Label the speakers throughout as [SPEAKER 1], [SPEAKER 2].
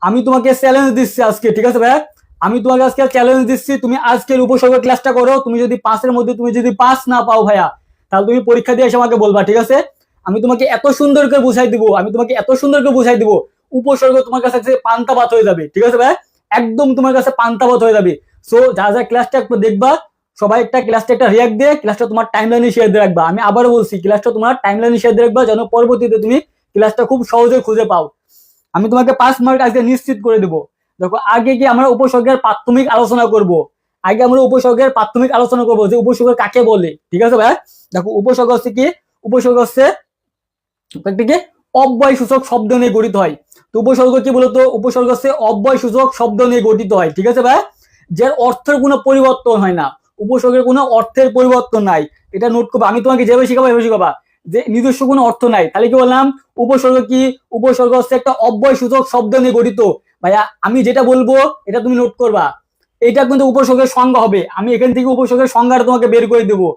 [SPEAKER 1] আমি তোমাকে চ্যালেঞ্জ দিচ্ছি আজকে, ঠিক আছে ভাইয়া? আমি তোমাকে আজকে চ্যালেঞ্জ দিচ্ছি, তুমি আজকের উপসর্গ ক্লাসটা করো। তুমি যদি 5-এর মধ্যে তুমি যদি 5 না পাও ভাইয়া, তাহলে তুমি পরীক্ষা দিয়ে এসে আমাকে বলবা, ঠিক আছে? আমি তোমাকে এত সুন্দর করে বুঝাই দিব, আমি তোমাকে এত সুন্দর করে বুঝাই দিব, উপসর্গ তোমার কাছে পান্তা ভাত হয়ে যাবে, ঠিক আছে ভাইয়া? একদম তোমার কাছে পান্তা ভাত হয়ে যাবে। সো যা যা ক্লাসটা একটু দেখবা, সবাই একটা ক্লাসটা একটা রিয়াক্ট দিয়ে ক্লাসটা তোমার টাইমলাইনে শেয়ার দিয়ে রাখবা। আমি আবারও বলছি, ক্লাসটা তোমার টাইমলাইনে শেয়ার দিয়ে রাখবা, যেন পরবর্তীতে তুমি ক্লাসটা খুব সহজে খুঁজে পাও। আমি তোমাকে 5 মার্ক আজকে নিশ্চিত করে দেবো। দেখো, আগে কি আমরা উপসর্গের প্রাথমিক আলোচনা করব। আগে আমরা উপসর্গের প্রাথমিক আলোচনা করব যে উপসর্গ কাকে বলে, ঠিক আছে ভাই? দেখো, উপসর্গ হচ্ছে কি? উপসর্গ হচ্ছে কি অব্যয় সূচক শব্দ নিয়ে গঠিত হয়। তো উপসর্গ কি বলতো? উপসর্গ হচ্ছে অব্যয় সূচক শব্দ নিয়ে গঠিত হয়, ঠিক আছে ভাই? যার অর্থের কোনো পরিবর্তন হয় না, উপসর্গের কোনো অর্থের পরিবর্তন নাই। এটা নোট করবা, আমি তোমাকে যেভাবে শিখাবো এভাবে শিখাবা, যে নিজস্ব কোনো অর্থ নাই। তাহলে কি বললাম? উপসর্গ কি? উপসর্গ হচ্ছে একটা অব্যয় সূচক শব্দ নিয়ে গঠিত। ভাইয়া, আমি যেটা বলবো এটা তুমি নোট করবা। এটা কিন্তু উপসর্গের সংজ্ঞা হবে, আমি এখান থেকে উপসর্গের সংজ্ঞাটা তোমাকে বের করে দেবো।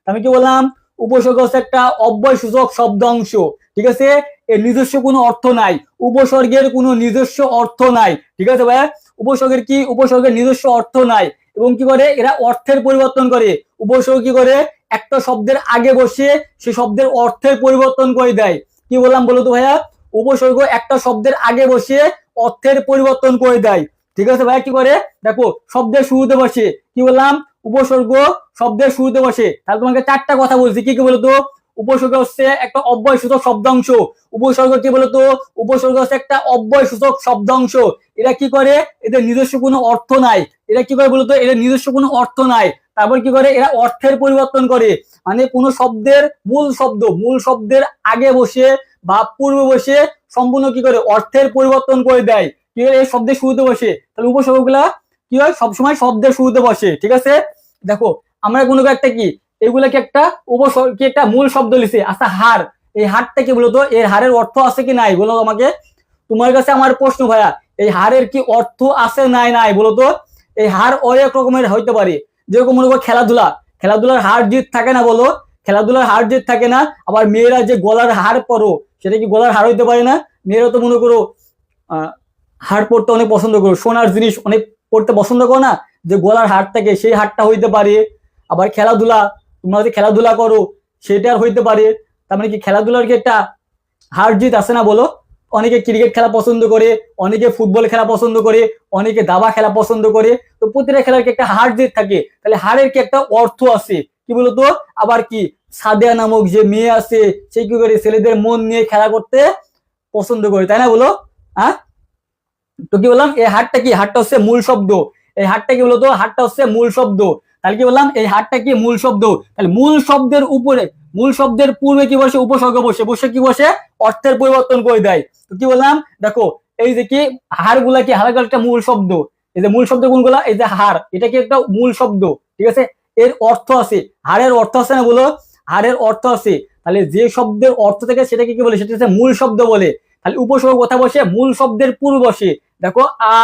[SPEAKER 1] আমি কি বললাম? উপসর্গ হচ্ছে একটা অব্যয় সূচক শব্দাংশ, ঠিক আছে? এর নিজস্ব কোনো অর্থ নাই, উপসর্গের কোনো নিজস্ব অর্থ নাই, ঠিক আছে ভাইয়া? উপসর্গের কি? উপসর্গের নিজস্ব অর্থ নাই। এবং কি করে এরা? অর্থের পরিবর্তন করে। উপসর্গ কি করে? একটা শব্দের আগে বসে সে শব্দের অর্থের পরিবর্তন করে দেয়। কি বললাম বলো তো ভাইয়া? উপসর্গ একটা শব্দের আগে বসে অর্থের পরিবর্তন করে দেয়, ঠিক আছে ভাইয়া? কি করে? দেখো, শব্দের শুরুতে বসে, কি বললাম? উপসর্গ শব্দের শুরুতে বসে। তাহলে তোমাকে 4টা কথা বলছি, কি কি বলতো? উপসর্গ হচ্ছে একটা অব্যয় সূচক শব্দাংশ। উপসর্গ কি বলতো? উপসর্গ হচ্ছে একটা অব্যয় সূচক শব্দাংশ। এরা কি করে? এদের নিজস্ব কোনো অর্থ নাই। এরা কি করে বলতো? এদের নিজস্ব কোনো অর্থ নাই। তারপর কি করে? এরা অর্থের পরিবর্তন করে। মানে কোনো শব্দের মূল শব্দের আগে বসে বা পূর্বে বসে সম্পূর্ণ কি করে? অর্থের পরিবর্তন করে দেয়। কি করে? এই শব্দের শুরুতে বসে। তাহলে উপসর্গগুলা কি হয়? সবসময় শব্দের শুরুতে বসে, ঠিক আছে? দেখো, আমরা কোনো একটা কি এগুলাকে একটা উপসর্গ কি একটা মূল শব্দ লিখছি। আচ্ছা, হার, এই হারটা কি বলতো? এর হারের অর্থ আছে কি নাই বলো আমাকে? তোমার কাছে আমার প্রশ্ন ভাইয়া, এই হারের কি অর্থ আছে নাই নাই বলো তো? এই হার অনেক রকমের হইতে পারে। যেরকম মনে করো খেলাধুলা, খেলাধুলার হার জিত থাকে না বলো? খেলাধুলার হার জিত থাকে না? আবার মেয়েরা যে গলার হার পরো, সেটা কি গলার হার হইতে পারে না? মেয়েরা তো মনে করো আহ হার পরতে অনেক পছন্দ করো, সোনার জিনিস অনেক পড়তে পছন্দ করো না? যে গলার হার থাকে, সেই হারটা হইতে পারে। আবার খেলাধুলা, তোমরা যদি খেলাধুলা করো সেটার হইতে পারে। তার মানে কি খেলাধুলার কি একটা হার জিত আছে না বলো? অনেকে ক্রিকেট খেলা পছন্দ করে, অনেকে ফুটবল খেলা পছন্দ করে, অনেকে দাবা খেলা পছন্দ করে। তো প্রতিটা খেলার কি একটা হার জিত থাকে। তাহলে হারের কি একটা অর্থ আছে, কি বলতো? আবার কি সাদিয়া নামক যে মেয়ে আছে, সে কি করে? ছেলেদের মন নিয়ে খেলা করতে পছন্দ করে, তাই না বলো? হ্যাঁ? তো কি বললাম? এই হারটা কি? হারটা হচ্ছে মূল শব্দ। এই হারটা কি বলতো? হারটা হচ্ছে মূল শব্দ। তাহলে কি বললাম? এই হারটা কি? মূল শব্দ। তাহলে মূল শব্দের উপরে, মূল শব্দের পূর্বে কি বসে? উপসর্গ বসে। বসে কি বসে? অর্থের পরিবর্তন করে দেয়। তো কি বললাম? দেখো, এই যে কি হার গুলা কি? হার একটা মূল শব্দ। এই যে মূল শব্দ কোনগুলা? এই যে হার, এটা কি একটা মূল শব্দ, ঠিক আছে? এর অর্থ আছে, হারের অর্থ আছে না বলো? হারের অর্থ আছে। তাহলে যে শব্দের অর্থ থেকে সেটাকে কি বলে? সেটা হচ্ছে মূল শব্দ বলে। তাহলে উপসর্গ কথা বসে মূল শব্দের পূর্ব বসে। দেখো, আ,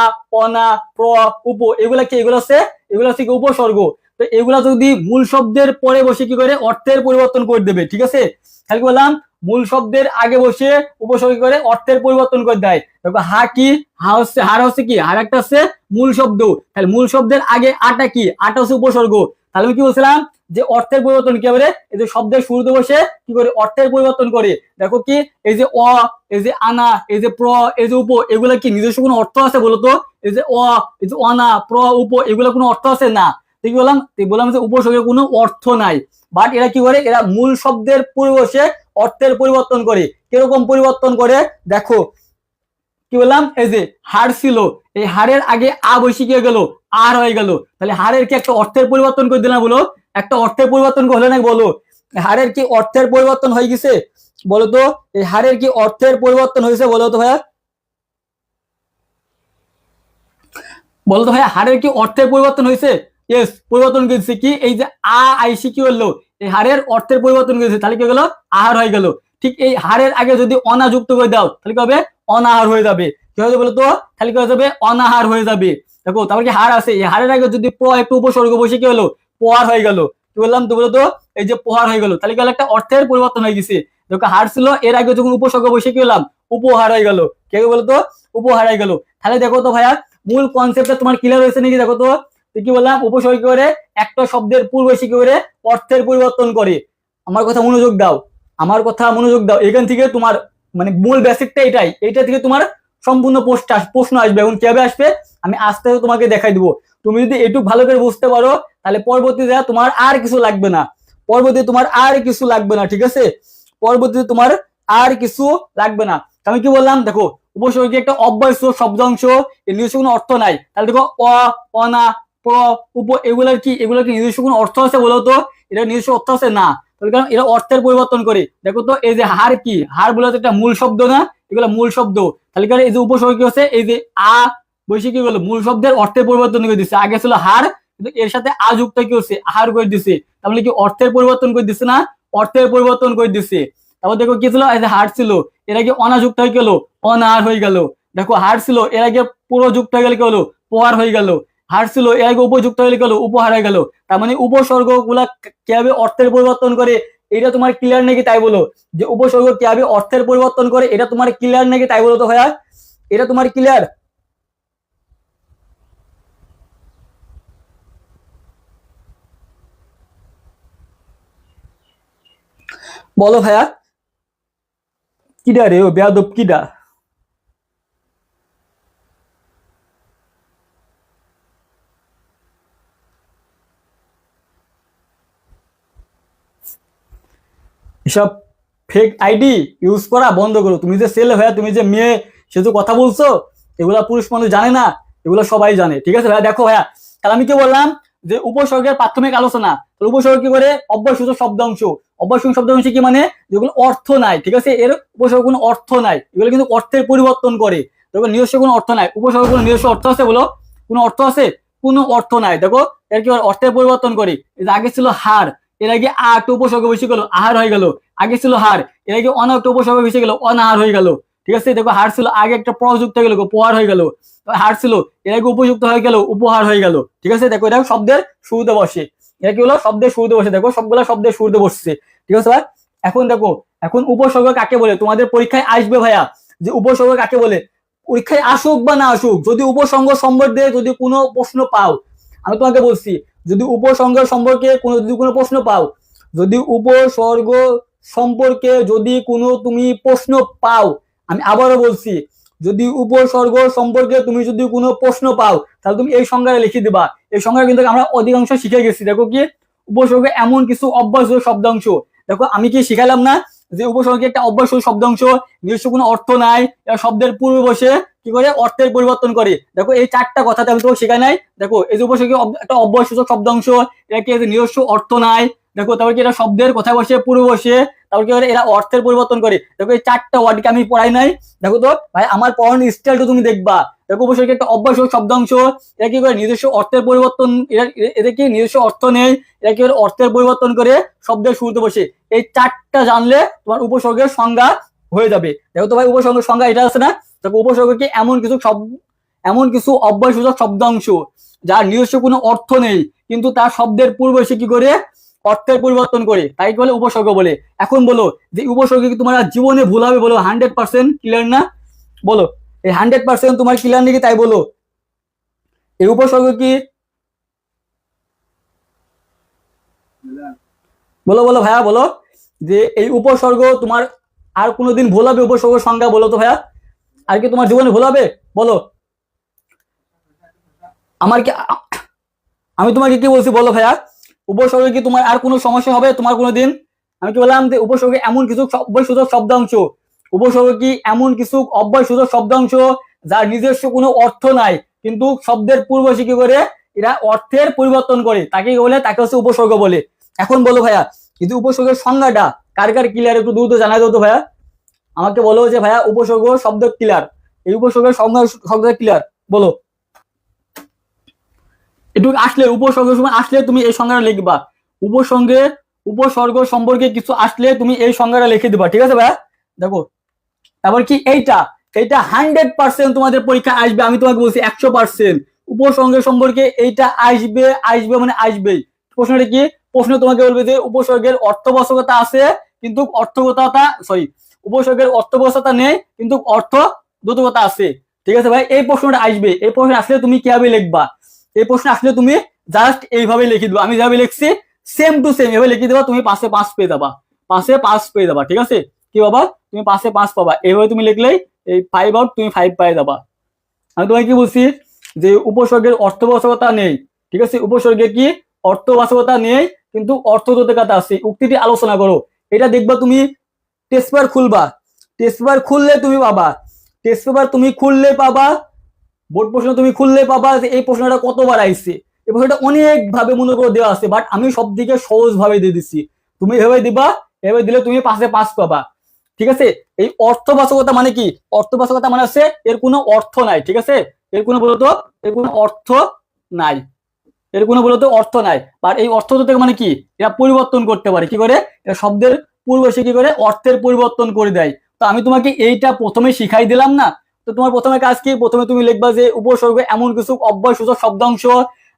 [SPEAKER 1] অনা, প্র, উপ, এগুলা কি? এগুলো হচ্ছে কি? উপসর্গ। তো এগুলা যদি মূল শব্দের পরে বসে কি করে? অর্থের পরিবর্তন করে দেবে, ঠিক আছে? তাহলে কি বললাম? মূল শব্দের আগে বসে উপসর্গ করে অর্থের পরিবর্তন করে দেয়। দেখো, হা কি? হার হচ্ছে কি? হার একটা হচ্ছে মূল শব্দ। তাহলে মূল শব্দের আগে আটা কি? আটা হচ্ছে উপসর্গ। তাহলে আমি কি বলছিলাম? যে অর্থের পরিবর্তন কি হবে? এই যে শব্দের শুরুতে বসে কি করে? অর্থের পরিবর্তন করে। দেখো কি, এই যে অ, এই যে আনা, এই যে প্র, এই যে উপ, এগুলা কি নিজস্ব কোনো অর্থ আছে বলতো? এই যে অ, এই যে অনা, প্র, উপ, এগুলা কোনো অর্থ আছে না? ঠিক বললাম? বললাম যে উপসর্গের কোনো অর্থ নাই। বাট এরা কি করে? এরা মূল শব্দের পূর্বে বসে অর্থের পরিবর্তন করে। কিরকম পরিবর্তন করে? দেখো, কি বললাম? এই যে হার ছিল, এই হারের আগে আ বসে গিয়ে গেল, আর হয়ে গেল। তাহলে হারের কি একটা অর্থের পরিবর্তন করে দিলাম বলো? একটা অর্থের পরিবর্তন হলো না বলো? হারের কি অর্থের পরিবর্তন হয়ে গেছে বলো তো? এই হারের কি অর্থের পরিবর্তন হয়েছে বলো তো ভাইয়া? বলো তো ভাইয়া, হারের কি অর্থের পরিবর্তন হয়েছে? ইয়েস, পরিবর্তন করেছে। কি? এই যে আইসি কি হলো? এই হারের অর্থের পরিবর্তন করেছে। তাহলে কি গেল? আহার হয়ে গেল। ঠিক এই হারের আগে যদি অনা যুক্ত করে দাও, তাহলে কি হবে? অনাহার হয়ে যাবে। কি হবে বলো তো? তাহলে কি হয়ে যাবে? অনাহার হয়ে যাবে। দেখো, তারপর কি হার আছে, এই হারের আগে যদি প একটু উপসর্গ বসে কি হলো? পোহার হয়ে গেল। কি বললাম তো বলো তো? এই যে পোহার হয়ে গেল। তাহলে কি হলো? একটা অর্থের পরিবর্তন হয়ে গেছে। দেখো, হার ছিল, এর আগে যখন উপসর্গ বসে কি হলাম? উপহার হয়ে গেল। কে বলো তো? উপহার হয়ে গেল। তাহলে দেখো তো ভাইয়া মূল কনসেপ্টটা তোমার ক্লিয়ার হয়েছে নাকি? দেখো তো কি বললাম, উপসর্গ কি করে একটা শব্দের পূর্ববর্তী কি করে অর্থের পরিবর্তন করে। আমার কথা মনোযোগ দাও, আমার কথা মনোযোগ দাও। এখান থেকে তোমার মানে মূল বেসিকটা এটাই, এইটা থেকে তোমার সম্পূর্ণ প্রশ্ন আসবে। এখন কিভাবে আসবে আমি আস্তে আস্তে তোমাকে দেখাই দিব। তুমি যদি এটুকু ভালো করে বুঝতে পারো তাহলে পরবর্তীতে তোমার আর কিছু লাগবে না, পরবর্তীতে তোমার আর কিছু লাগবে না, ঠিক আছে? পরবর্তীতে তোমার আর কিছু লাগবে না। আমি কি বললাম দেখো, উপসর্গ একটা অব্যয়সূচক শব্দাংশ, এর নিজস্ব কোনো অর্থ নাই। তাহলে দেখো অ, অনা, প, উপ এগুলোর কি নিজস্ব কোনো অর্থ আছে বলো তো? এটা নিজস্ব অর্থ আছে না। তাহলে কারণ এরা অর্থের পরিবর্তন করে। দেখো তো এই যে হার, কি হার বলে তো একটা মূল শব্দ না, এগুলো মূল শব্দ। তাহলে কারণ এই যে উপসর্গ কি হচ্ছে, এই যে আ বসে কি বলো মূল শব্দের অর্থের পরিবর্তন করে দিচ্ছে। আগে ছিল হার, কিন্তু এর সাথে আ যুক্ত কি হচ্ছে, আহার করে দিচ্ছে। তাহলে কি অর্থের পরিবর্তন করে দিচ্ছে না? অর্থের পরিবর্তন করে দিচ্ছে। তারপর দেখো কি ছিল, এই যে হার ছিল এর আগে অনাযুক্ত হয়ে গেল, অনাহার হয়ে গেল। দেখো হার ছিল এর আগে পুরো যুক্ত হয়ে গেলে কি হলো, পোহার হয়ে গেল। হার ছিল এর আগে উপযুক্ত হয়ে গেল, উপহার হয়ে গেল। তার মানে উপসর্গ গুলা কিভাবে অর্থের পরিবর্তন করে এটা তোমার ক্লিয়ার নাকি তাই বলো? যে উপসর্গ কিভাবে অর্থের পরিবর্তন করে এটা তোমার ক্লিয়ার নাকি তাই বলো তো ভাইয়া? এটা তোমার ক্লিয়ার? বলো ভাইয়া। কিডা রে ও বেয়াদব কিডা? এসব ফেক আইডি ইউজ করা বন্ধ করো। তুমি যে ছেলে ভাইয়া, তুমি যে মেয়ে, সে যে কথা বলছো, এগুলা পুরুষ মানুষ জানে না, এগুলো সবাই জানে, ঠিক আছে ভাইয়া? দেখো ভাইয়া, তাহলে আমি কি বললাম যে উপসর্গের প্রাথমিক আলোচনা। উপসর্গ কি করে অব্যয়সূচক শব্দাংশ। অব্যয়সূচক শব্দাংশ কি মানে যেগুলো অর্থ নাই, ঠিক আছে? এর উপসর্গ কোনো অর্থ নাই, এগুলো কিন্তু অর্থের পরিবর্তন করে। দেখো নিজস্ব কোনো অর্থ নাই। উপসর্গ কোনো নিজস্ব অর্থ আছে বলো? কোনো অর্থ আছে? কোনো অর্থ নাই। দেখো এর কি অর্থের পরিবর্তন করে। এই যে আগে ছিল হার, এর আগে আ একটা উপসর্গ বেশি গেল, আহার হয়ে গেল। আগে ছিল হার, এর আগে অনা একটা উপসর্গ বেশি গেল, অনাহার হয়ে গেল। ঠিক আছে? দেখো হার ছিল আগে একটা প্রযুক্ত হয়ে গেল, পোহার হয়ে গেল। হার ছিল এর আগে উপযুক্ত হয়ে গেল, উপহার হয়ে গেল। ঠিক আছে? দেখো এটা শব্দের শুরুতে বসে। এটা কি হলো, শব্দের শুরুতে বসে। দেখো সবগুলা শব্দের শুরুতে বসছে, ঠিক আছে ভাই? এখন দেখো, এখন উপসর্গ কাকে বলে তোমাদের পরীক্ষায় আসবে ভাইয়া, যে উপসর্গ কাকে বলে। পরীক্ষায় আসুক বা না আসুক, যদি উপসর্গ সম্বন্ধে যদি কোনো প্রশ্ন পাও, আমি তোমাকে বলছি, যদি উপসর্গ সম্পর্কে যদি কোনো প্রশ্ন পাও, যদি উপসর্গ সম্পর্কে যদি কোনো তুমি প্রশ্ন পাও, আমি আবারও বলছি, যদি উপসর্গ সম্পর্কে তুমি যদি কোনো প্রশ্ন পাও তাহলে তুমি এই সংজ্ঞাটা লিখে দিবা। এই সংজ্ঞা কিন্তু আমরা অধিকাংশ শিখে গেছি। দেখো কি উপসর্গ এমন কিছু অভ্যাসযোগ্য শব্দাংশ। দেখো আমি কি শিখালাম না যে উপসর্গে একটা অভ্যাসযোগ্য শব্দাংশ, নিজস্ব কোনো অর্থ নাই, এরা শব্দের পূর্বে বসে কি করে অর্থের পরিবর্তন করে। দেখো এই চারটা কথাতে আমি তোমাকে শেখাই নাই। দেখো এই যে উপসর্গে একটা অভ্যাসযোগ্য শব্দাংশ, এটা কি নিজস্ব অর্থ নাই। দেখো তারপর কি এটা শব্দের কোথায় বসে, পূর্বে বসে। তারপর কি করে এরা অর্থের পরিবর্তন করে। দেখো এই চারটা ওয়ার্ডকে আমি পড়াই নাই। দেখো তো ভাই আমার পড়ানোর স্টাইলটা তুমি দেখবা। দেখো উপসর্গে একটা অভ্যাসযোগ্য শব্দাংশ, এরা কি করে নিজস্ব অর্থের পরিবর্তন, এদের কি নিজস্ব অর্থ নেই, এরা কি করে অর্থের পরিবর্তন করে শব্দের শুরুতে বসে। এই চারটা জানলে তোমার উপসর্গের সংজ্ঞা হয়ে যাবে। দেখো তো ভাই উপসর্গের সংজ্ঞা এটা আছে না? দেখো উপসর্গ কি এমন কিছু অভ্যাসযোগ্য শব্দাংশ যার নিজস্ব কোনো অর্থ নেই, কিন্তু তার শব্দের পূর্বে এসে কি করে অর্থের পরিবর্তন করে, তাই বলে উপসর্গ বলে। এখন বলো যে উপসর্গ কি তোমার জীবনে ভুল হবে? বলো 100% ক্লিয়ার না? বলো এই 100% তোমার ক্লিয়ার নাকি তাই বলো? এই উপসর্গ কি, বলো বলো ভাইয়া বলো, যে এই উপসর্গ তোমার আর কোনোদিন ভুল হবে? উপসর্গ সংজ্ঞা বলো তো ভাইয়া, আর কি তোমার জীবনে ভুল হবে? বলো। আমার কি, আমি তোমাকে কি বলছি বলো ভাইয়া, উপসর্গে কি তোমার আর কোনো সমস্যা হবে তোমার কোনোদিন? আমি কি বললাম যে উপসর্গে এমন কিছু অব্যয়সূচক শব্দাংশ, উপসর্গ কি এমন কিছু অব্যয়সূচক শব্দাংশ যার নিজস্ব কোনো অর্থ নাই, কিন্তু শব্দের পূর্ববর্তী কি করে এরা অর্থের পরিবর্তন করে, তাকে বলে, তাকে হচ্ছে উপসর্গ বলে। এখন বলো ভাইয়া, কিন্তু উপসর্গের সংজ্ঞাটা কার কার ক্লিয়ার, একটু দ্রুত জানাই দাও তো ভাইয়া। আমাকে বলো যে ভাইয়া উপসর্গ শব্দ ক্লিয়ার, এই উপসর্গের সংজ্ঞা ক্লিয়ার বলো। একটু আসলে উপসর্গের সময় আসলে তুমি এই সংজ্ঞাটা লিখবা। উপসর্গ সম্পর্কে কিছু আসলে তুমি এই সংজ্ঞাটা লিখে দিবা, ঠিক আছে ভাইয়া? দেখো তারপর কি এইটা, এটা 100% তোমাদের পরীক্ষা আসবে, আমি তোমাকে বলছি 100%। উপসর্গ সম্পর্কে এইটা আসবে, আসবে মানে আসবেই। প্রশ্নটা কি? প্রশ্ন তোমাকে বলবে যে উপসর্গের অর্থবাচকতা আছে, কিন্তু উপসর্গের অর্থবহতা নেই কিন্তু অর্থ দ্যোতকতা আছে। ঠিক আছে ভাই, এই প্রশ্নটা আসবে, এই প্রশ্ন আসলে তুমি কিভাবে লিখবা, এই প্রশ্ন আসলে তুমি জাস্ট এইভাবে লিখে দিবা, আমি যেভাবে লিখছি সেম টু সেম এভাবে লিখে দেবা, তুমি 5 পেয়ে যাবা, 5 পেয়ে যাবা। ঠিক আছে, কি বাবা তুমি 5 পাবা, এইভাবে তুমি লিখলেই এই 5 আউট তুমি 5 পেয়ে যাবা। আমি তোমাকে কি বলছি যে উপসর্গের অর্থবাচকতা নেই। ঠিক আছে, উপসর্গে কি অর্থবাচকতা নেই কিন্তু অর্থদ্যোতকতা আছে, উক্তিটি আলোচনা করো। এটা দেখবা তুমি টেস্ট পেপার খুলবা, টেস্ট পেপার খুললে তুমি পাবা, টেস্ট পেপার তুমি খুললে পাবা, বোর্ড প্রশ্ন তুমি খুললে পাবা যে এই প্রশ্নটা কতবার আইছে, এই প্রশ্নটা অনেক ভাবে মনে করে দেওয়া আছে, বাট আমি সব দিকে সহজ ভাবে দিয়ে দিচ্ছি, তুমি এভাবে দিবা, এভাবে দিলে তুমি 5 পাবা। ঠিক আছে, এই অর্থবাচকতা মানে কি, অর্থবাচকতা মানে আছে এর কোনো অর্থ নাই। ঠিক আছে, এর কোনো বলতো এর কোনো অর্থ নাই, এর কোনো বলতো অর্থ নাই, বাট এই অর্থ থেকে মানে কি এরা পরিবর্তন করতে পারে, কি করে এরা শব্দের পূর্বশে কি করে অর্থের পরিবর্তন করে দেয়। তো আমি তোমাকে এইটা প্রথমে শিখাই দিলাম না, তো তোমার প্রথমে কাজ কি, প্রথমে তুমি লিখবা যে উপসর্গ এমন কিছু অব্যয়সূচক শব্দাংশ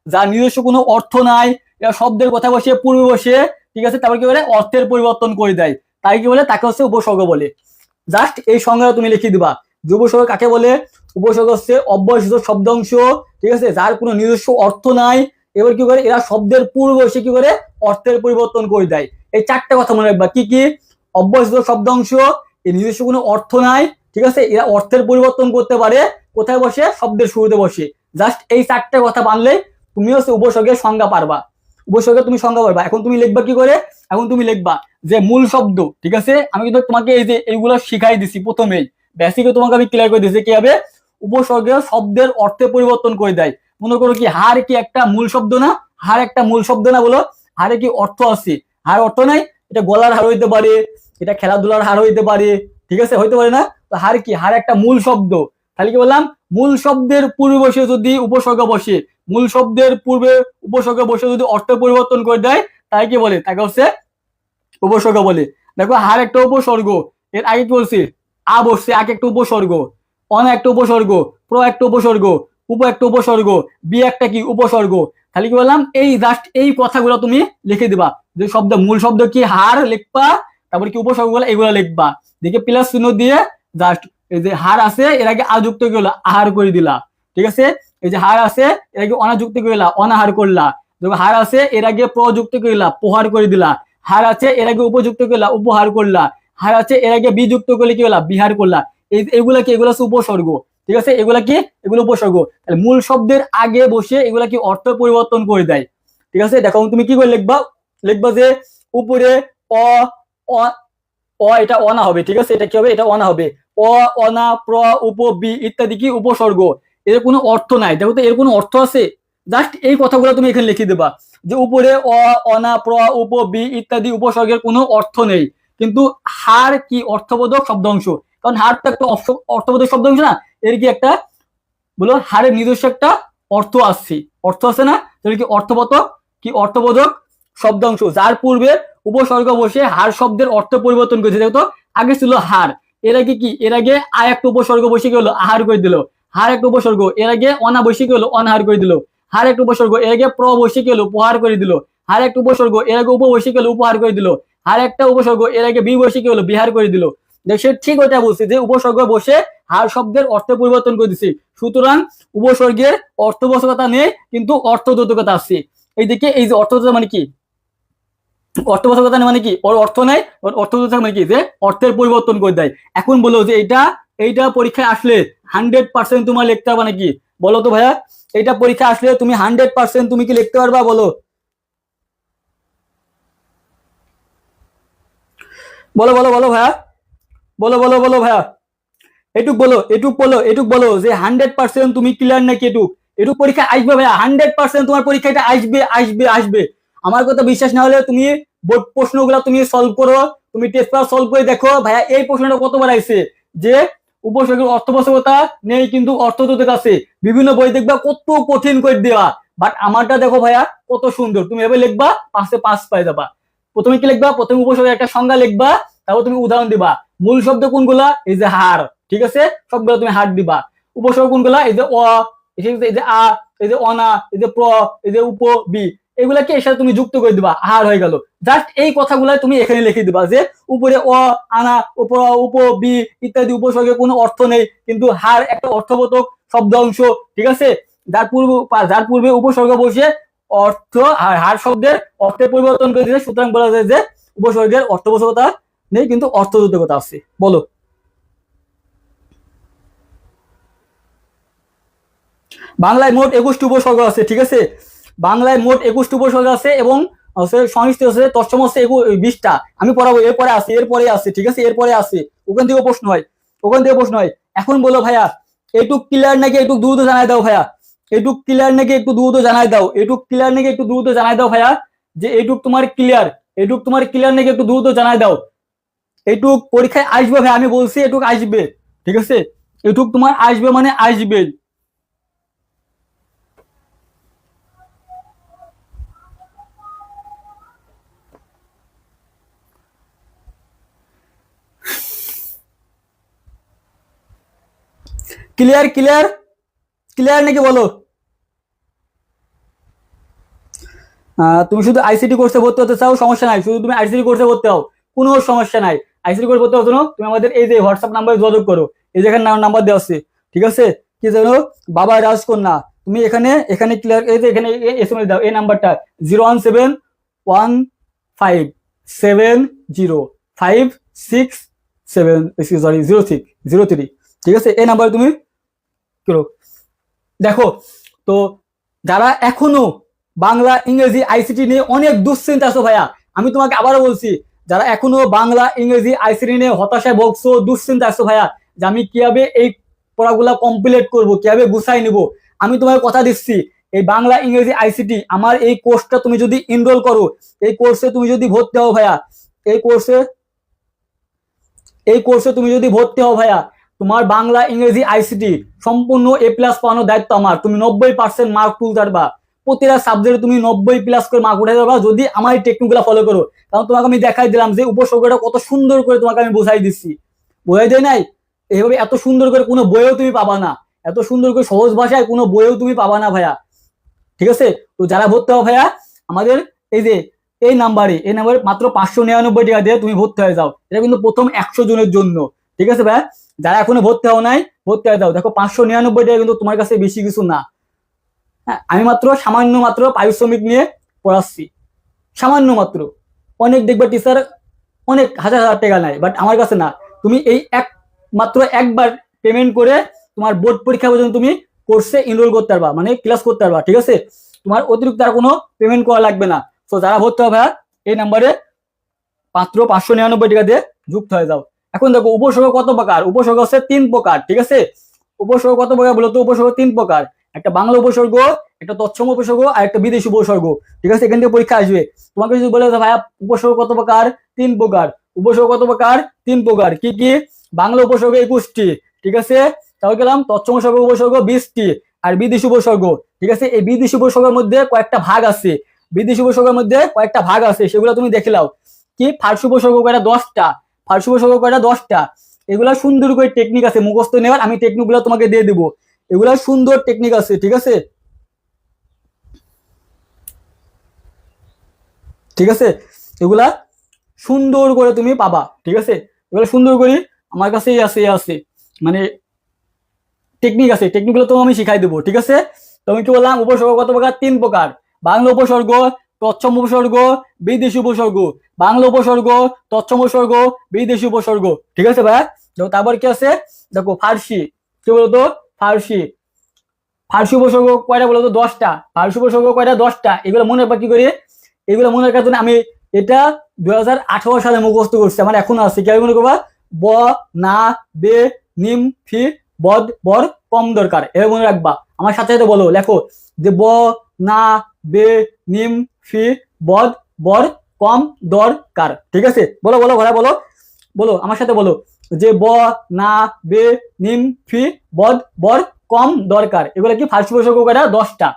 [SPEAKER 1] যার নিজস্ব কোনো অর্থ নাই, এরা শব্দের কথা বসিয়ে পূর্বে বসে, ঠিক আছে, তারপর কি বলে অর্থের পরিবর্তন করে দেয়, তাই কি বলে তাকে হচ্ছে উপসর্গ বলে। জাস্ট এই সংজ্ঞা তুমি লিখে দিবা যে উপসর্গ কাকে বলে, উপসর্গ হচ্ছে অব্যয়সূচক শব্দাংশ, ঠিক আছে, যার কোনো নিজস্ব অর্থ নাই, এবার কি করে এরা শব্দের পূর্ব বসে কি করে অর্থের পরিবর্তন করে দেয়। এই 4টে কথা মনে রাখবা, কি কি, অব্যয়সূচক শব্দাংশ, এর নিজস্ব কোনো অর্থ নাই, ঠিক আছে, এরা অর্থের পরিবর্তন করতে পারে, কোথায় বসে, শব্দের শুরুতে বসে। জাস্ট এই 4টে কথা বানলে তুমি হচ্ছে উপসর্গের সংজ্ঞা পারবা, উপসর্গের তুমি সংজ্ঞা পারবা। এখন তুমি লিখবা কি করে, এখন তুমি লিখবা যে মূল শব্দ, ঠিক আছে, আমি কিন্তু তোমাকে এই যে এইগুলো শিখাই দিছি প্রথমেই, বেসিকে তোমাকে আমি ক্লিয়ার করে দিছি কিভাবে উপসর্গের শব্দের অর্থে পরিবর্তন করে দেয়। মনে করো কি হার কি একটা মূল শব্দ না, হার একটা মূল শব্দ না, বলো হারে কি অর্থ আছে, হার অর্থ নাই, এটা গলার হার হইতে পারে, এটা খেলাধুলার হার হইতে পারে, ঠিক আছে, হইতে পারে না, তো হার কি, হার একটা মূল শব্দ, তাহলে কি বললাম মূল শব্দের পূর্বে বসে যদি উপসর্গ বসে, মূল শব্দের পূর্বে উপসর্গ বসে যদি অর্থ পরিবর্তন করে দেয় তাই কি বলে, তাকে হচ্ছে উপসর্গ বলে। দেখো হার একটা উপসর্গ, এর আগে কি বলছি আ বসছে, আগে একটা উপসর্গ, অন একটা উপসর্গ, প্র একটা উপসর্গ, উপ একটা উপসর্গ, বি একটা কি উপসর্গ, তাহলে কি বললাম এই জাস্ট এই কথাগুলো তুমি লিখে দিবা, যে শব্দ মূল শব্দ কি হার লিখবা, তারপর কি উপসর্গগুলো এগুলো লিখবা, দেখে প্লাস চিহ্ন দিয়ে জাস্ট এই যে হার আছে এর আগে আ যুক্ত করলা আহার করে দিলা, ঠিক আছে, এই যে হার আছে এর আগে অনা যুক্ত করলা অনাহার করলা, যখন হার আছে এর আগে প্র যুক্ত করলা প্রহার করে দিলা, হার আছে এর আগে উপযুক্ত করলা উপহার করলা, হার আছে এর আগে বিযুক্ত করলে কি হলা বিহার করলা, এইগুলা কি, এগুলো হচ্ছে উপসর্গ, ঠিক আছে, এগুলা কি, এগুলো উপসর্গ। তাহলে মূল শব্দের আগে বসে এগুলা কি অর্থ পরিবর্তন করে দেয়। ঠিক আছে, দেখো তুমি কি করে লিখবা, লিখবা যে উপরে অ অ এটা অনা হবে, ঠিক আছে, এটা কি হবে, এটা অনা হবে, অ অনা প্র উপ বি ইত্যাদি কি উপসর্গ, এর কোনো অর্থ নাই। দেখো তো এর কোনো অর্থ আছে, জাস্ট এই কথাগুলো তুমি এখানে লিখে দেবা যে উপরে অ অনা প্র উপ বি ইত্যাদি উপসর্গের কোনো অর্থ নেই, কিন্তু হার কি অর্থবোধক শব্দাংশ, কারণ হার তো একটা অর্থবোধক শব্দাংশ না, এর কি একটা বলো হারের নিজস্ব একটা অর্থ আছে, অর্থ আছে না, তাহলে কি অর্থবোধক, কি অর্থবোধক শব্দাংশ যার পূর্বে উপসর্গ বসে হার শব্দের অর্থ পরিবর্তন করেছে। দেখো তো আগে ছিল হার, এর আগে কি, এর আগে আ একটা উপসর্গ বসে গেল আহার করে দিল, হার একটা উপসর্গ এর আগে অনা বসে গেল অনাহার করে দিল, হার একটা উপসর্গ এর আগে প্র বসে গেল প্রহার করে দিল, হার একটা উপসর্গ এর আগে উপ বসে গেল উপহার করে দিল, হার একটা উপসর্গ এর আগে বি বসে গেল বিহার করে দিল। সে ঠিক ওইটা বলছে যে উপসর্গ বসে হার শব্দের অর্থ পরিবর্তন করে দিছে, সুতরাং উপসর্গের অর্থবচকতা নেই কিন্তু অর্থদ্যোতকতা আছে। এইদিকে এই যে অর্থদ্যোতকতা মানে কি, অর্থবচকতা মানে কি, ওর অর্থ নেই, ওর অর্থদ্যোতকতা মানে কি, যে অর্থের পরিবর্তন করে দেয়। এখন বলো যে এইটা পরীক্ষায় আসলে 100% তোমার লিখতে পারবা নাকি, বলো তো ভাইয়া, এইটা পরীক্ষা আসলে তুমি 100% তুমি কি লিখতে পারবা, বলো বলো বলো বলো ভাইয়া, বলো বলো বলো ভাইয়া, এটুক বলো এটুক বলো এটুক বলো যে 100% তুমি ক্লিয়ার নাকি, এটুক পরীক্ষা আসবে ভাইয়া, 100% তোমার পরীক্ষাটা আসবে আসবে আসবে। আমার কথা বিশ্বাস না হলে তুমি বোর্ড প্রশ্নগুলো তুমি সলভ করো, তুমি টেস্ট পেপার সলভ করে দেখো ভাইয়া এই প্রশ্নটা কতবার আইছে যে উপসর্গের অর্থবচকতা নেই কিন্তু অর্থদ্যোতক আছে, বিভিন্ন বই দেখবা কত কঠিন করে দেওয়া, বাট আমারটা দেখো ভাইয়া কত সুন্দর, তুমি এভাবে লিখবা 5 পাই যাবা। প্রথমে কি লিখবা, প্রথমে উপসর্গের একটা সংজ্ঞা লিখবা, তারপর তুমি উদাহরণ দিবা, মূল শব্দ কোনগুলা, এই যে হার, ঠিক আছে, সবগুলো তুমি হার দিবা, উপসর্গ কোনগুলা, এই যে অ, এই যে আ, এই যে অনা, এই যে প্র, এই যে উপ বি, এগুলাকে এর সাথে তুমি যুক্ত করে দিবা, হার হয়ে গেল। জাস্ট এই কথাগুলো তুমি এখানে লিখে দিবা যে উপরে অ, আনা, উপর, উপ, বি ইত্যাদি উপসর্গের কোনো অর্থ নেই, কিন্তু হার একটা অর্থবোধক শব্দাংশ, ঠিক আছে? যার পূর্বে উপসর্গ বসে অর্থ হার শব্দের অর্থের পরিবর্তন করে দিয়েছে, সুতরাং বলা যায় যে উপসর্গের অর্থবোধকতা নেই, কিন্তু অর্থবোধকতা আছে। বলো। বাংলায় মোট 21টি উপসর্গ আছে, ঠিক আছে? বাংলায় মোট 21টি উপসর্গ আছে এবং সংস্কৃত হচ্ছে তৎসম হচ্ছে 20টা। আমি পড়াবো, এরপরে আছে, ঠিক আছে? এরপরে আছে, ওখান থেকে প্রশ্ন হয়। এখন বলো ভাইয়া, এইটুক ক্লিয়ার নাকি একটু দ্রুত জানাই দাও ভাইয়া, এইটুক ক্লিয়ার নাকি একটু দ্রুত জানাই দাও ভাইয়া, যে এইটুক তোমার ক্লিয়ার নাকি একটু দ্রুত জানাই দাও। এইটুক পরীক্ষায় আসবে ভাই, আমি বলছি এটুক আসবে, ঠিক আছে? এটুক তোমার আসবে মানে আসবে। ক্লিয়ার নাকি বলো? তুমি শুধু আইসিটি কোর্সে ভর্তি হতে চাও, সমস্যা নাই, শুধু তুমি আইসিটি কোর্সে ভর্তি হও, কোনো সমস্যা নাই। আইসিটি কোর্সে ভর্তি হওয়ার জন্য তুমি আমাদের এই যে হোয়াটসঅ্যাপ নাম্বারে যোগাযোগ করো, এই যে এখানে নাম্বার দেওয়া আছে, ঠিক আছে? কি জানো, বাবা রাজকন্যা, তুমি এখানে ক্লিয়ার, এই যে এখানে এসএমএস দাও, এই নাম্বারটা 01715670603, ঠিক আছে? এই নাম্বারে তুমি করো। দেখো তো, যারা এখনো বাংলা ইংরেজি আইসিটি নিয়ে অনেক দুশ্চিন্তা আছো ভাইয়া, আমি তোমাকে আবারও বলছি, যারা এখনো বাংলা ইংরেজি আইসিটি নিয়ে হতাশায় ভুগছো, দুশ্চিন্তা আছো ভাইয়া, যে আমি কিভাবে এই পড়াগুলা কমপ্লিট করব, কিভাবে গুছাই নিব, আমি তোমাকে কথা দিচ্ছি, এই বাংলা ইংরেজি আইসিটি আমার এই কোর্সটা তুমি যদি এনরোল করো, এই কোর্সে তুমি যদি ভর্তি হও ভাইয়া, এই কোর্সে তুমি যদি ভর্তি হও ভাইয়া, তোমার বাংলা ইংরেজি আইসিটি সম্পূর্ণ A+ পাওয়ানোর দায়িত্ব আমার। তুমি 90% মার্ক তুলতে পারবা, প্রতিটা সাবজেক্টে তুমি 90+ করে মার্ক উঠাতে পারবা যদি আমার এই টেকনিকগুলো ফলো করো। কারণ তোমাকে আমি দেখাই দিলাম যে উপসর্গটা কত সুন্দর করে তোমাকে আমি বোঝাই দিচ্ছি, বোঝাই দেয় নাই? এইভাবে এত সুন্দর করে কোনো বইয়েও তুমি পাবা না, এত সুন্দর করে সহজ ভাষায় কোনো বইয়েও তুমি পাবা না ভাইয়া, ঠিক আছে? তো যারা ভর্তি হও ভাইয়া, আমাদের এই নাম্বারে মাত্র 599 টাকা দিয়ে তুমি ভর্তি হয়ে যাও। এটা কিন্তু প্রথম 100 জনের জন্য, ঠিক আছে ভাইয়া? যারা এখনো ভর্তি হও নাই, ভর্তি হয়ে যাও। দেখো 599 টাকা কিন্তু তোমার কাছে বেশি কিছু না। হ্যাঁ, আমি সামান্য মাত্র পারিশ্রমিক নিয়ে পড়াচ্ছি, সামান্য মাত্র। অনেক দেখবে টিচার অনেক হাজার হাজার টাকা নেয়, বাট আমার কাছে না। তুমি এই মাত্র একবার পেমেন্ট করে তোমার বোর্ড পরীক্ষা পর্যন্ত তুমি কোর্সে এনরোল করতে পারবা, মানে ক্লাস করতে পারবা, ঠিক আছে? তোমার অতিরিক্ত আর কোনো পেমেন্ট করা লাগবে না। তো যারা ভর্তি হবে এই নাম্বারে মাত্র 599 টাকা দিয়ে যুক্ত হয়ে যাও। এখন দেখো উপসর্গ কত প্রকার? উপসর্গ হচ্ছে 3 প্রকার, ঠিক আছে? উপসর্গ কত প্রকার বলতো? উপসর্গ 3 প্রকার, একটা বাংলা উপসর্গ, একটা তৎসম উপসর্গ, আর একটা বিদেশি উপসর্গ, ঠিক আছে? এখান থেকে পরীক্ষা আসবে। তোমাকে যদি বলে ভাইয়া উপসর্গ কত প্রকার? 3 প্রকার। উপসর্গ কত প্রকার? 3 প্রকার। কি কি? বাংলা উপসর্গ 21টি, ঠিক আছে? তাহলে গেলাম তৎসম উপসর্গ 20টি, আর বিদেশি উপসর্গ, ঠিক আছে? এই বিদেশি উপসর্গের মধ্যে কয়েকটা ভাগ আছে, সেগুলো তুমি দেখে নাও। কি? ফার্সি উপসর্গ কয়টা? 10টা। এগুলা সুন্দর করে টেকনিক আছে মুখস্থ নেওয়ার, আমি টেকনিক গুলো তোমাকে দিয়ে দিব। এগুলা সুন্দর টেকনিক আছে, ঠিক আছে? এগুলা সুন্দর করে তুমি পাবা, ঠিক আছে? এগুলো সুন্দর করে আমার কাছেই আছে, মানে টেকনিক আছে, টেকনিকগুলো তো আমি শিখাই দেবো, ঠিক আছে? তুমি কি বললাম? উপসর্গ কত প্রকার? 3 প্রকার। বাংলা উপসর্গ, তৎসম উপসর্গ, বিদেশি উপসর্গ। বাংলা উপসর্গ, তৎসম উপসর্গ, বিদেশি উপসর্গ, ঠিক আছে ভাই? তারপর কি আছে দেখো, ফার্সি। কি বলতো? ফার্সি উপসর্গ কয়টা বলতো? 10টা। ফার্সি উপসর্গ কয়টা? 10টা। এগুলো মনে রাখবা কি করে? এগুলো মনে রাখার জন্য আমি এটা 2018 সালে মুখস্থ করছি, আমার এখনো আছে। কি মনে করবা? ব, না, বে, নিম, ফি, বদ, বর, কম দরকার, এভাবে মনে রাখবা। আমার সাথে সাথে বলো, লেখো যে ব, না, বে, নিম, ফি, বদ, বর, কম দরকার, ঠিক আছে? বলো বলো ভাড়া বলো, বলো আমার সাথে বলো যে ব, না, বে, নিম, ফি, বদ, বর, কম দরকার। এগুলো কি? ফার্সি উপসর্গ কয়টা? 10টা।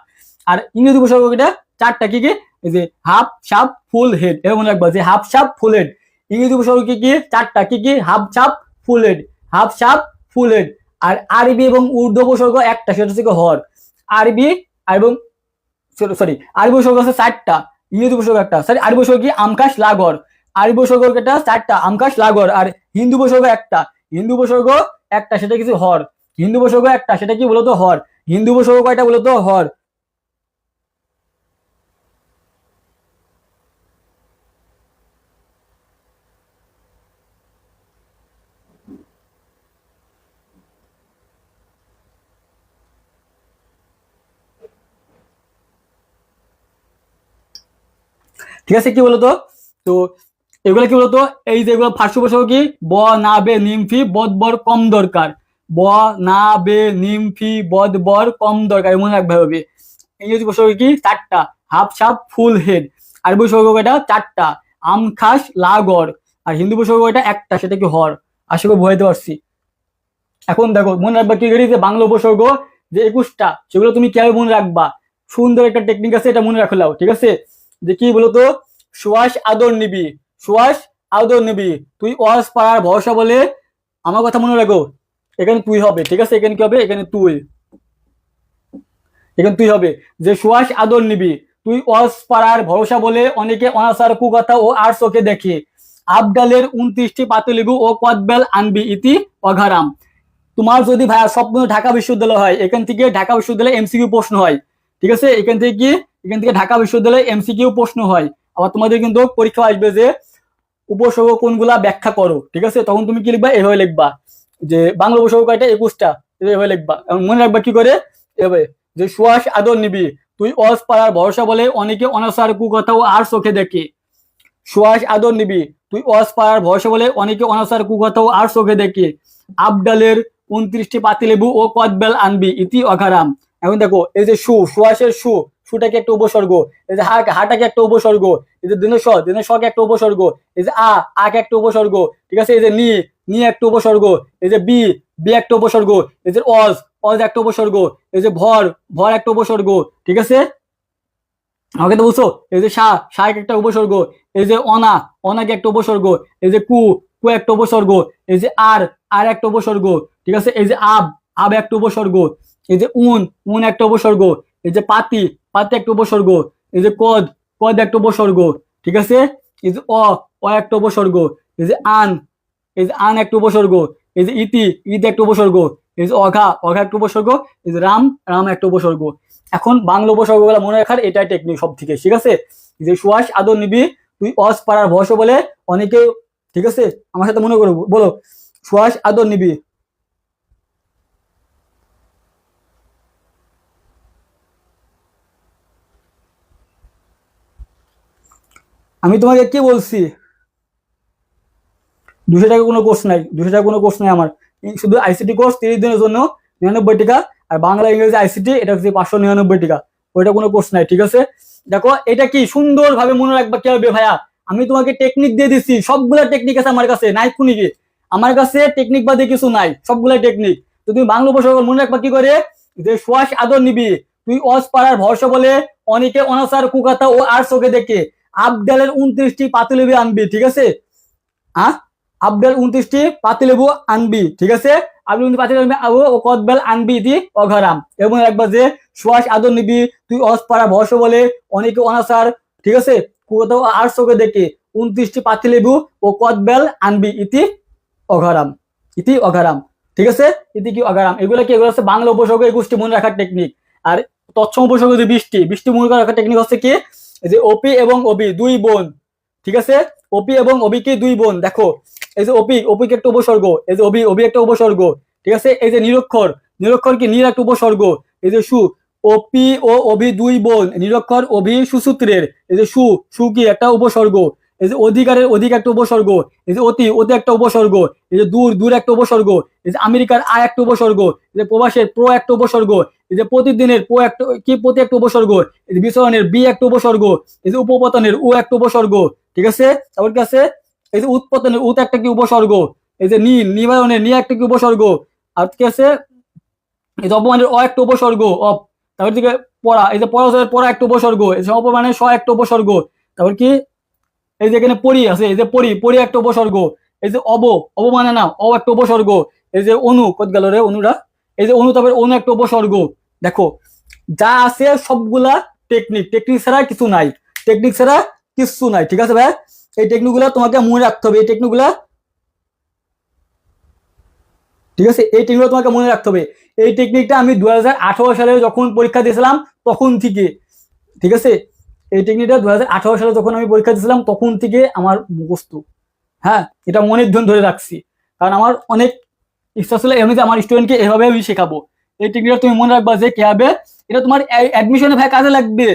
[SPEAKER 1] আর ইংরেজি উপসর্গ কয়টা? 4টা। কি কি? এই যে হাফ, শাপ, ফুল হেড, এভাবে মনে রাখবা যে হাফ, শাপ, ফুল হেড। ইংরেজি উপসর্গ কি কি? 4টা। কি কি? হাফ, শাপ, ফুল হেড, হাফ, শাপ, ফুল হেড। আর আরবি এবং উর্দু উপসর্গ একটা, সেটা হচ্ছে হর। আরবি এবং সরি আরবি উপসর্গ আছে 4টা, ইংরেজি উপসর্গ একটা। সরি আরবি উপসর্গ কি আমকাশ লাগর, আরবি উপসর্গ এটা 4টা আমকাশ লাগর। আর হিন্দু উপসর্গ একটা, হিন্দু উপসর্গ একটা সেটা কিছু হর, হিন্দু উপসর্গ একটা সেটা কি বলতো হর। হিন্দু উপসর্গ কয়টা বলতো হর। ঠিক আছে কি বলতো, তো এগুলো কি বলতো, এই যে এগুলো ফার্স্ট উপসর্গ কি ব না বে নিমফি বদ বর কম দরকার, ব না বে নিমফি বদ বর কম দরকার মনে রাখবে হবে। ইংরেজি উপসর্গ কি 4টা হাফ সাপ ফুল হেড, আরবি উপসর্গ এটা 4টা আম খাস লাগর, আর হিন্দু উপসর্গ এটা একটা সেটা কি হর। আশা করি বুঝাইতে পারছি। এখন দেখো মনে রাখবা কি যে বাংলা উপসর্গ যে 21টা সেগুলো তুমি কিভাবে মনে রাখবা, সুন্দর একটা টেকনিক আছে, এটা মনে রাখলাও। ঠিক আছে, যে কি বলতো, সুয়াস আদর নিবি, সুয়াস আদর নিবি, তুই ওয়াস পাড়ার ভরসা বলে, আমার কথা মনে রাখো, এখানে তুই হবে। ঠিক আছে, এখানে কি হবে, এখানে তুই, এখানে তুই হবে যে সুয়াস আদর নিবি, তুই ওয়াস পাড়ার ভরসা বলে অনেকে অনাসার কুকথা ও আর চোখে দেখে, আবডালের 29টি পাতিলেবু ও কদবেল আনবি ইতি অঘারাম। তোমার যদি ভাইয়া স্বপ্ন ঢাকা বিশ্ববিদ্যালয় হয়, এখান থেকে ঢাকা বিশ্ববিদ্যালয়ে এমসিকিউ প্রশ্ন হয়। ঠিক আছে, এখান থেকে কি, এখান থেকে ঢাকা বিশ্ববিদ্যালয়ে এমসিকিউ প্রশ্ন হয়। আবার তোমাদের কিন্তু পরীক্ষা আসবে যে উপসর্গ কোনগুলা ব্যাখ্যা করো। ঠিক আছে, তখন তুমি কি লিখবা, এভাবে লিখবা যে বাংলা উপসর্গ কয়টা 21টা, এভাবে লিখবা। মনে রাখবা কি করে, এভাবে যে সুয়াস আদর নিবি, তুই অস পাড়ার ভরসা বলে অনেকে অনাসার কুকথা ও আর চোখে দেখে, সুয়াস আদর নিবি, তুই অস পাড়ার ভরসা বলে অনেকে অনাসার কুকথা ও আর চোখে দেখে, আবডালের 29টি পাতিলেবু ও কদবেল আনবি ইতি অঘারাম। এখন দেখো এই যে সুয়াসের সুটাকে একটা উপসর্গ, এই যে হাটাকে একটা উপসর্গ, এই যে দিনের শকে একটা উপসর্গ, এই যে আকে একটা উপসর্গ। ঠিক আছে, এই যে নি একটা উপসর্গ, এই যে বি একটা উপসর্গ, এই যে অজ একটা উপসর্গ, এই যে ভর একটা উপসর্গ। ঠিক আছে, আমাকে তো বুঝছো, এই যে শাক একটা উপসর্গ, এই যে অনাকে একটা উপসর্গ, এই যে কু একটা উপসর্গ, এই যে আর একটা উপসর্গ। ঠিক আছে, এই যে আব একটা উপসর্গ, এই যে উন একটা উপসর্গ, এই যে পাতি একটা উপসর্গ, এই যে কদ একটা উপসর্গ। ঠিক আছে, এই যে একটা উপসর্গ, এই যে আন একটা উপসর্গ, এই যে ইতি একটা উপসর্গ, এই যে অঘা একটা উপসর্গ, এই যে রাম একটা উপসর্গ। এখন বাংলা উপসর্গগুলো মনে রাখার এটাই টেকনিক সব থেকে। ঠিক আছে, যে সুয়াস আদর নিবি, তুই অস পাড়ার ভরসা বলে অনেকে। ঠিক আছে, আমার সাথে মনে করো, বলো সুয়াস আদর নিবি। আমি তোমাকে কি বলছি, 200 টাকা কোনো কোর্স নাই, 200 টাকা কোনো কোর্স নাই আমার, শুধু আইসিটি কোর্স 30 দিনের জন্য 99 টাকা, আর বাংলা ইংরেজি আইসিটি এটা হচ্ছে 599 টাকা, ওইটা কোনো কোর্স নাই। ঠিক আছে, দেখো এটা কি সুন্দর ভাবে মনে রাখবা কি হবে ভাইয়া, আমি তোমাকে টেকনিক দিয়ে দিচ্ছি, সবগুলা টেকনিক আছে আমার কাছে, নাই কোনি কি, আমার কাছে টেকনিক বাদে কিছু নাই, সবগুলা টেকনিক। তো তুমি বাংলা উপসর্গ মনে রাখবা কি করে, যে শ্বাস আদর নিবি, তুই অস পাড়ার ভরসা বলে অনেকে অনাসার কুকাতা ও আর চোখে দেখে, আবডালের 29টি পাতিলেবি আনবি। ঠিক আছে, আবডাল 29টি পাতিলেবু আনবি। ঠিক আছে, আবডাল 29 পাতিলেবু আবু ও কদবেল আনবি দি অঘরাম। এবং একবার যে সুয়াস আদর নিবি, তুই অসপাড়া ভরস বলে অনেকে অনাসার। ঠিক আছে, কোথাও আর চোখে দেখে 29টি পাতিলেবু ও কদবেল আনবি ইতি অঘরাম, ইতি অঘরাম। ঠিক আছে, ইতি কি অঘরাম, এগুলো কি, এগুলো হচ্ছে বাংলা উপসর্গ 21টি মনে রাখার টেকনিক। আর তৎসম উপসর্গ যে 20টি মনে রাখার টেকনিক হচ্ছে কি, যে ওপি এবং ওবি দুই বোন। ঠিক আছে, ওপি এবং ওবি কি দুই বোন। দেখো এই যে ওপিকে একটা উপসর্গ, এই যে ওবি একটা উপসর্গ। ঠিক আছে, এই যে নিরক্ষর কি নির একটা উপসর্গ, এই যে ওপি ও ওবি দুই বোন, নিরক্ষর ওবি সুসূত্রের, এই যে কি একটা উপসর্গ, এই যে অধিকারের অধিক একটা উপসর্গ, এই যে অতি একটা উপসর্গ, এই যে দূর একটা উপসর্গ, এই যে আমেরিকার একটা উপসর্গ, এই যে প্রবাসের একটা উপসর্গ, এই যে প্রতিদিনের প্রতি একটা উপসর্গ, এই যে বিচরণের বি একটা উপসর্গ, এই যে উপপতনের একটা উপসর্গ। ঠিক আছে, তারপর কি আছে, এই যে উৎপতনের একটা কি উপসর্গ, এই যে নিবারণের একটা কি উপসর্গ, আর কি আছে, এই যে অপমানের একটা উপসর্গ তারপর দিকে পড়া, এই যে পড়া একটা উপসর্গ, এই যে অপমানের একটা উপসর্গ। তারপর কি, এই যে এখানে পরি আছে, এই যে পরি একটা উপসর্গ, এই যে অবমানে না একটা উপসর্গ, এই যে কত গেল রে অনুরা, এই যে তারপরে একটা উপসর্গ। দেখো যা আছে সবগুলা টেকনিক, টেকনিক ছাড়া কিছু নাই, টেকনিক ছাড়া কিছু নাই। ঠিক আছে ভাই, এই টেকনিক গুলা তোমাকে মনে রাখতে হবে, এই টেকনিক গুলা, ঠিক আছে, এই টেকনিক তোমাকে মনে রাখতে হবে। এই টেকনিকটা আমি 2018 সালে যখন পরীক্ষা দিয়েছিলাম তখন থেকে, ঠিক আছে, এই টেকনিকটা 2018 সালে যখন আমি পরীক্ষা দিয়েছিলাম তখন থেকে আমার মুখস্থ। হ্যাঁ, এটা আমি অনেক দিন ধরে রাখছি, কারণ আমার অনেক ইচ্ছা ছিল এমনিতে আমার স্টুডেন্টকে এভাবে আমি শেখাবো। এই টেকনিকটা তুমি মনে রাখবা যে কিভাবে এটা তোমার অ্যাডমিশনে ভাই কাজে লাগবে।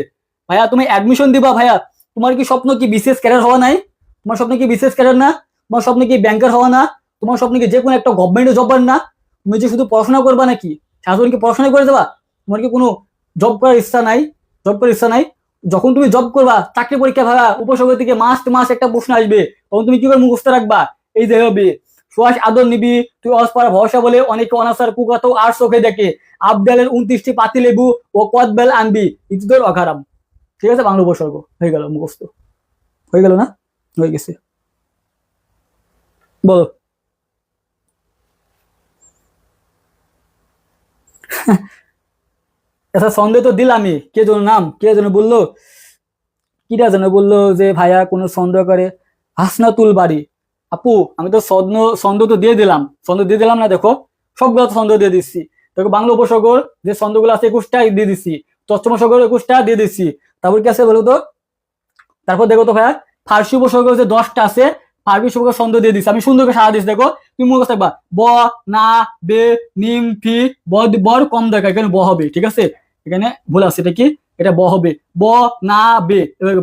[SPEAKER 1] ভাইয়া তুমি অ্যাডমিশন দিবা, ভাইয়া তোমার কি স্বপ্ন কি বিসিএস ক্যাডার হওয়া নাই? তোমার স্বপ্ন কি বিসিএস ক্যাডার না? তোমার স্বপ্ন কি ব্যাংকার হওয়া না? তোমার স্বপ্ন কি যে কোনো একটা গভর্নমেন্টের জব না? তুমি যে শুধু পড়াশোনা করবা নাকি? সারাদিন কি পড়াশোনা করে দেবা? তোমার কি কোনো জব করার ইচ্ছা নাই? জব করার ইচ্ছা নাই? যখন তুমি জব করবা, চাকরি পরীক্ষা ভাবা, উপসর্গ থেকে মাস একটা প্রশ্ন আসবে, তখন তুমি কি করে মুখস্থ রাখবা? এই যে হবে সুয়াস আদর নিবি তুই অসপার ভরসা বলে অনেকে অনাসার কুকাতো আর চোখে দেখে, আবদালের 29টি পাতি লেবু ও কদবেল আনবি ইতদর অঘারাম। ঠিক আছে, বাংলা উপসর্গ হয়ে গেল, মুখস্থ হয়ে গেল না? হয়ে গেছে, বলো। আচ্ছা, সন্দেহ তো দিলামই, কে যেন নাম, কে যেন বললো, কিরা যেন বললো যে ভাইয়া কোনো সন্দেহ করে, হাসনাতুল বাড়ি। আপু আমি তো সন্দেহ তো দিয়ে দিলাম, সন্দেহ দিয়ে দিলাম না, দেখো সবগুলো তো সন্দেহ দিয়ে দিচ্ছি। দেখো বাংলা উপসাগর যে ছন্দগুলো আছে 21টা দিয়ে দিচ্ছি, তৎসম সাগর 21টা দিয়ে দিচ্ছি, তারপর কি আছে বলো তো? তারপর দেখো তো ভাইয়া ফার্সি উপসর্গ যে 10টা আছে, ফার্সি উপসর্গ ছন্দ দিয়ে দিচ্ছি আমি, সুন্দর করে সারা দিচ্ছি। দেখো তুমি মুখে থাকবা ব, না, বে, নিম, ফি, বর কম দরকার, এখানে ব হবে, ঠিক আছে, এখানে ভুল আছে, এটা কি, এটা ব হবে, ব না বে,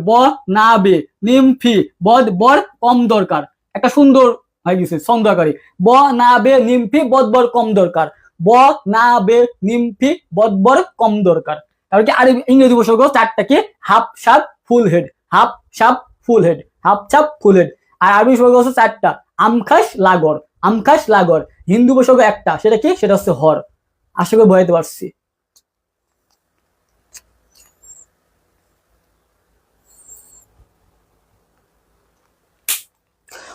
[SPEAKER 1] ব না বে, নিম ফি, বর কম দরকার, একটা সুন্দর হয়ে গেছে ছন্দ আকারে, ব না বে নিম ফি বর কম দরকার, ব না বে নিম ফি বর কম দরকার। তাহলে কি আর ইংরেজি উপসর্গ 4টা কি, হাফ সাপ ফুল হেড, হাফ সাপ ফুল হেড, হাফ ছাপ ফুল হেড। আর আরবি উপসর্গ হচ্ছে 4টা, আমখাস লাগর, আমখাস লাগর। হিন্দু উপসর্গ একটা, সেটা কি, সেটা হচ্ছে হর। আশা করি বোঝাতে পারছি।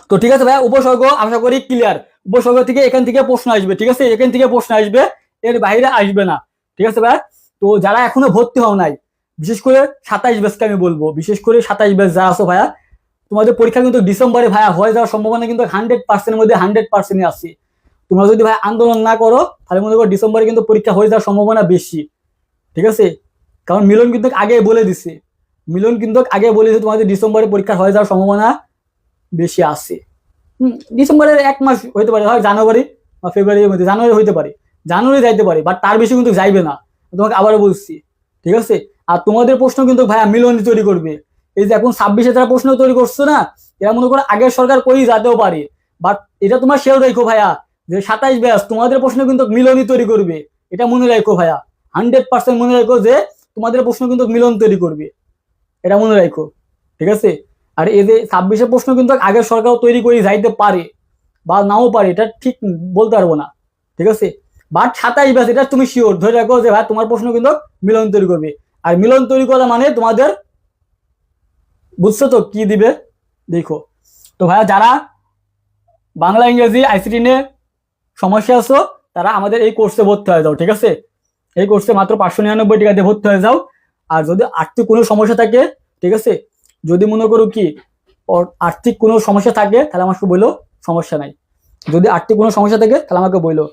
[SPEAKER 1] তো ঠিক আছে ভাই, উপসর্গ আশা করি ক্লিয়ার। উপসর্গ থেকে এখান থেকে প্রশ্ন আসবে, ঠিক আছে, এখান থেকে প্রশ্ন আসবে, এর বাইরে আসবে না। ঠিক আছে ভাই, তো যারা এখনো ভর্তি হও নাই, বিশেষ করে 27 ব্যাচকে আমি বলবো, বিশেষ করে 27 ব্যাচ যারা আছো ভাইয়া, তোমাদের পরীক্ষা কিন্তু ডিসেম্বরে ভাইয়া হয়ে যাওয়ার সম্ভাবনা কিন্তু 100%-এর মধ্যে 100%-ই আছে। তোমরা যদি ভাই আন্দোলন না করো তাহলে মনে করো ডিসেম্বরে কিন্তু পরীক্ষা হয়ে যাওয়ার সম্ভাবনা বেশি। ঠিক আছে, কারণ মিলন কিন্তু আগে বলে দিছে, মিলন কিন্তু আগে বলে দিছে তোমাদের ডিসেম্বরে পরীক্ষা হয়ে যাওয়ার সম্ভাবনা বেশি আছে। ডিসেম্বরের 1 মাস হইতে পারে, হয় জানুয়ারি বা ফেব্রুয়ারির মধ্যে, জানুয়ারি হইতে পারে, জানুয়ারি যাইতে পারে, বাট তার বেশি কিন্তু যাইবে না, তোমাকে আবারও বলছি। ঠিক আছে, আর তোমাদের প্রশ্ন কিন্তু ভাইয়া মিলন তৈরি করবে। এই যে এখন 26-এ যারা প্রশ্ন তৈরি করছো না, এরা মনে করো আগের সরকার কই যেতেও পারে, বাট এটা তোমার শেয়ার রাখো ভাইয়া যে 27 ব্যাচ তোমাদের প্রশ্ন কিন্তু মিলনই তৈরি করবে, এটা মনে রাখো ভাইয়া, 100% মনে রাখো যে তোমাদের প্রশ্ন কিন্তু মিলন তৈরি করবে, এটা মনে রাখো। ঠিক আছে, আর এই যে 26-এর প্রশ্ন কিন্তু আগের সরকার তৈরি করে যাইতে পারে বা নাও পারে, এটা ঠিক বলতে পারবো না। ঠিক আছে, বাট 27 ব্যাচ এটা তুমি শিওর ধরে রাখো যে ভাই তোমার প্রশ্ন কিন্তু মিলন তৈরি করবে। আর মিলন তৈরি করা মানে তোমাদের, বুঝছো তো কি দিবে, দেখো। তো ভাইয়া যারা বাংলা ইংরেজি আইসিটি নিয়ে সমস্যা আছো, তারা আমাদের এই কোর্সে ভর্তি হয়ে যাও। ঠিক আছে, এই কোর্সে মাত্র 599 টাকা দিয়ে ভর্তি হয়ে যাও। আর যদি আর্থিক কোনো সমস্যা থাকে, ঠিক আছে, যদি মনে করো কি আর্থিক কোনো সমস্যা থাকে তাহলে আমাকে বললো, সমস্যা নাই। যদি আর্থিক কোনো সমস্যা থাকে তাহলে আমাকে বললো।